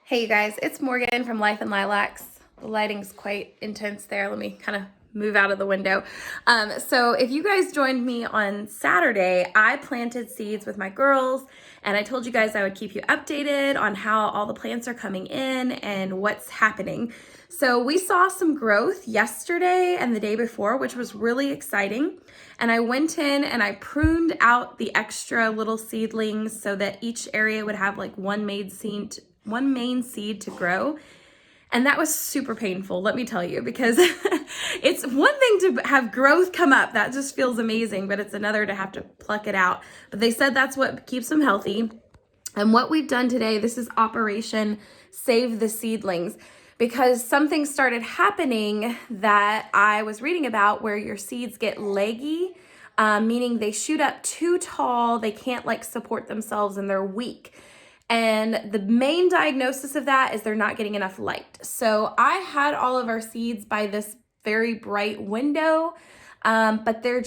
Hey you guys, it's Morgan from Life and Lilacs. The lighting's quite intense there. Let me kind of move out of the window. So if you guys joined me on Saturday, I planted seeds with my girls and I told you guys I would keep you updated on how all the plants are coming in and what's happening. So we saw some growth yesterday and the day before, which was really exciting. And I went in and I pruned out the extra little seedlings so that each area would have like one main seed to grow. And that was super painful, let me tell you, because it's one thing to have growth come up. That just feels amazing, but it's another to have to pluck it out. But they said that's what keeps them healthy. And what we've done today, this is Operation Save the Seedlings, because something started happening that I was reading about where your seeds get leggy, meaning they shoot up too tall, they can't like support themselves and they're weak. And the main diagnosis of that is they're not getting enough light. So I had all of our seeds by this very bright window, but they're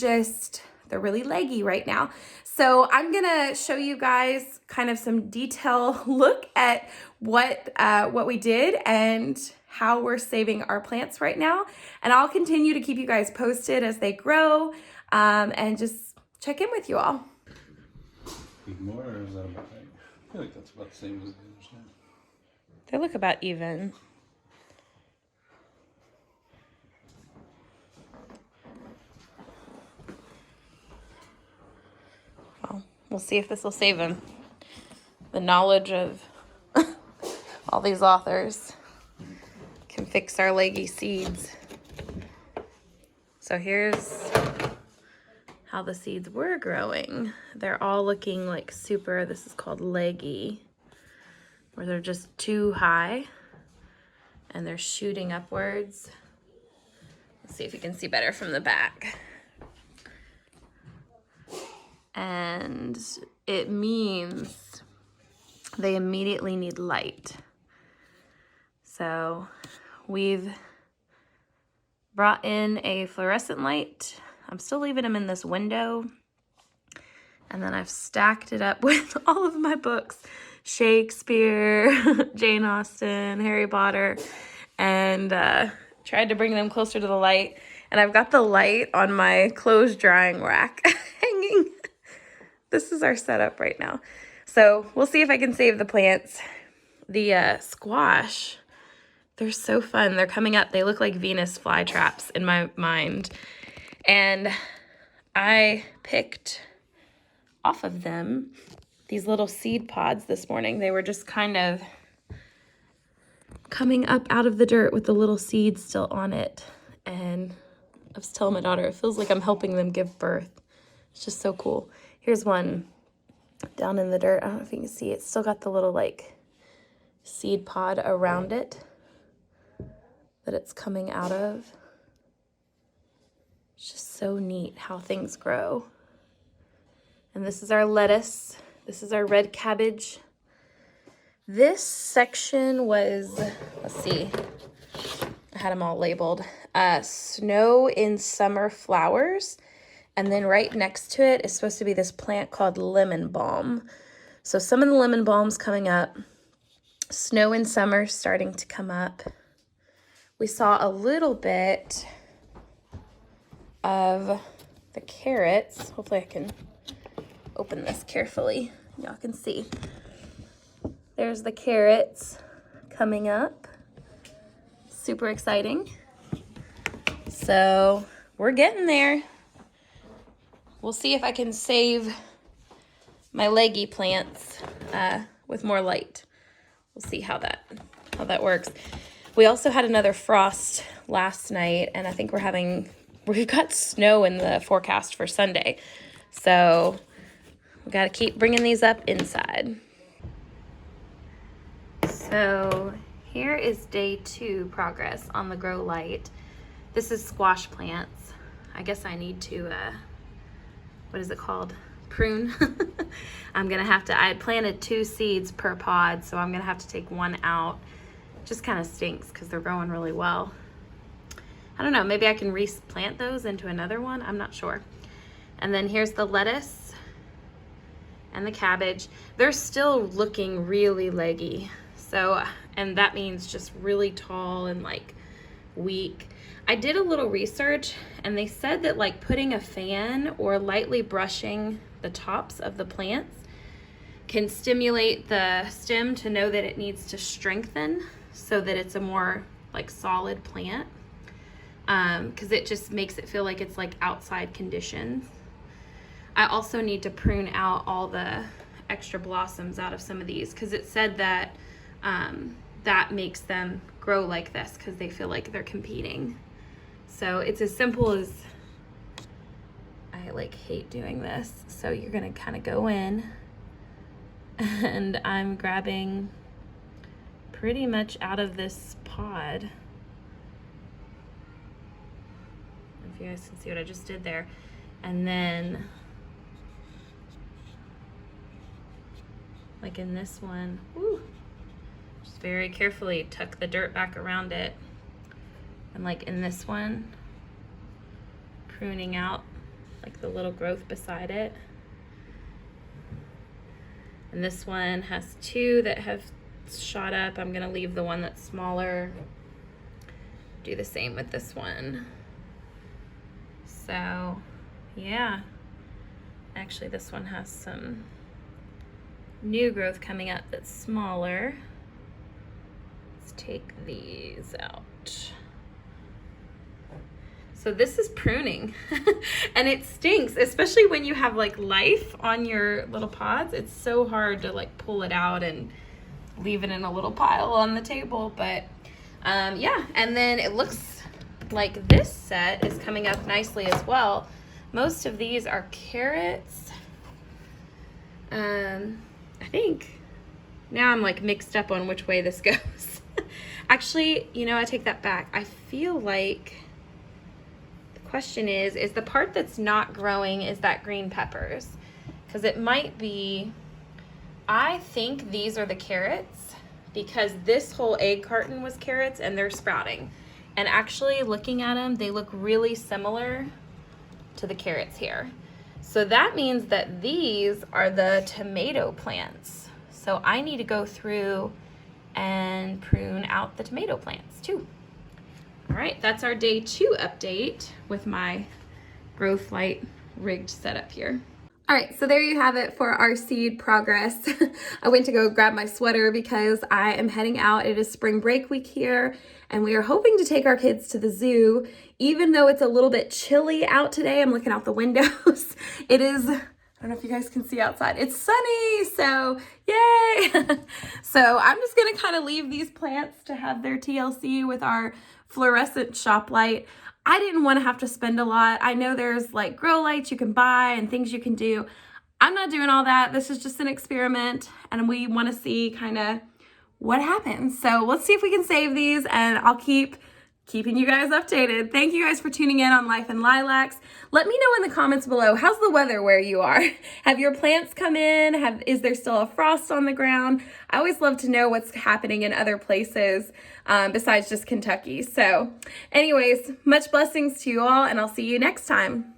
really leggy right now. So I'm gonna show you guys kind of some detail look at what we did and how we're saving our plants right now. And I'll continue to keep you guys posted as they grow, and just check in with you all. More, or is that about right? I feel like that's about the same as the other side. They look about even. Well, we'll see if this will save them. The knowledge of all these authors can fix our leggy seeds. So here's how the seeds were growing. They're all looking like super, this is called leggy, where they're just too high and they're shooting upwards. Let's see if you can see better from the back. And it means they immediately need light. So we've brought in a fluorescent light. I'm still leaving them in this window. And then I've stacked it up with all of my books, Shakespeare, Jane Austen, Harry Potter, and tried to bring them closer to the light. And I've got the light on my clothes drying rack hanging. This is our setup right now. So we'll see if I can save the plants. The squash, they're so fun. They're coming up. They look like Venus flytraps in my mind. And I picked off of them these little seed pods this morning. They were just kind of coming up out of the dirt with the little seeds still on it. And I was telling my daughter, it feels like I'm helping them give birth. It's just so cool. Here's one down in the dirt. I don't know if you can see it. It's still got the little like seed pod around it that it's coming out of. It's just so neat how things grow. And this is our lettuce. This is our red cabbage. This section was, let's see, I had them all labeled. Snow in summer flowers. And then right next to it is supposed to be this plant called lemon balm. So some of the lemon balm's coming up. Snow in summer starting to come up. We saw a little bit of the carrots. Hopefully I can open this carefully. Y'all can see. There's the carrots coming up. Super exciting. So we're getting there. We'll see if I can save my leggy plants with more light. We'll see how that works. We also had another frost last night, and I think we've got snow in the forecast for Sunday. So we got to keep bringing these up inside. So here is day 2 progress on the grow light. This is squash plants. I guess I need to, what is it called? Prune. I'm gonna have to, I had planted 2 seeds per pod, so I'm gonna have to take one out. Just kind of stinks because they're growing really well. I don't know, maybe I can replant those into another one. I'm not sure. And then here's the lettuce and the cabbage. They're still looking really leggy. So and that means just really tall and like weak. I did a little research and they said that like putting a fan or lightly brushing the tops of the plants can stimulate the stem to know that it needs to strengthen so that it's a more like solid plant, because it just makes it feel like it's like outside conditions. I also need to prune out all the extra blossoms out of some of these because it said that that makes them grow like this because they feel like they're competing. So it's as simple as, I like hate doing this. So you're gonna kind of go in and I'm grabbing pretty much out of this pod. If you guys can see what I just did there. And then like in this one, woo, just very carefully tuck the dirt back around it. And like in this one, pruning out like the little growth beside it. And this one has two that have shot up. I'm gonna leave the one that's smaller. Do the same with this one. So yeah, actually this one has some new growth coming up that's smaller. Let's take these out. So this is pruning and it stinks, especially when you have like life on your little pods. It's so hard to like pull it out and leave it in a little pile on the table. But yeah, and then it looks like this set is coming up nicely as well. Most of these are carrots. I think now I'm like mixed up on which way this goes. Actually, you know, I take that back. I feel like question is the part that's not growing is that green peppers, because it might be, I think these are the carrots because this whole egg carton was carrots and they're sprouting, and actually looking at them they look really similar to the carrots here. So that means that these are the tomato plants, so I need to go through and prune out the tomato plants too. All right, that's our day 2 update with my growth light rigged setup here. All right, so there you have it for our seed progress. I went to go grab my sweater because I am heading out. It is spring break week here, and we are hoping to take our kids to the zoo. Even though it's a little bit chilly out today, I'm looking out the windows. It is, I don't know if you guys can see outside. It's sunny, so yay! So I'm just gonna kind of leave these plants to have their TLC with our fluorescent shop light. I didn't want to have to spend a lot. I know there's like grow lights you can buy and things you can do. I'm not doing all that. This is just an experiment and we want to see kind of what happens. So let's see if we can save these, and I'll keep keeping you guys updated. Thank you guys for tuning in on Life and Lilacs. Let me know in the comments below, how's the weather where you are? Have your plants come in? Is there still a frost on the ground? I always love to know what's happening in other places besides just Kentucky. So anyways, much blessings to you all, and I'll see you next time.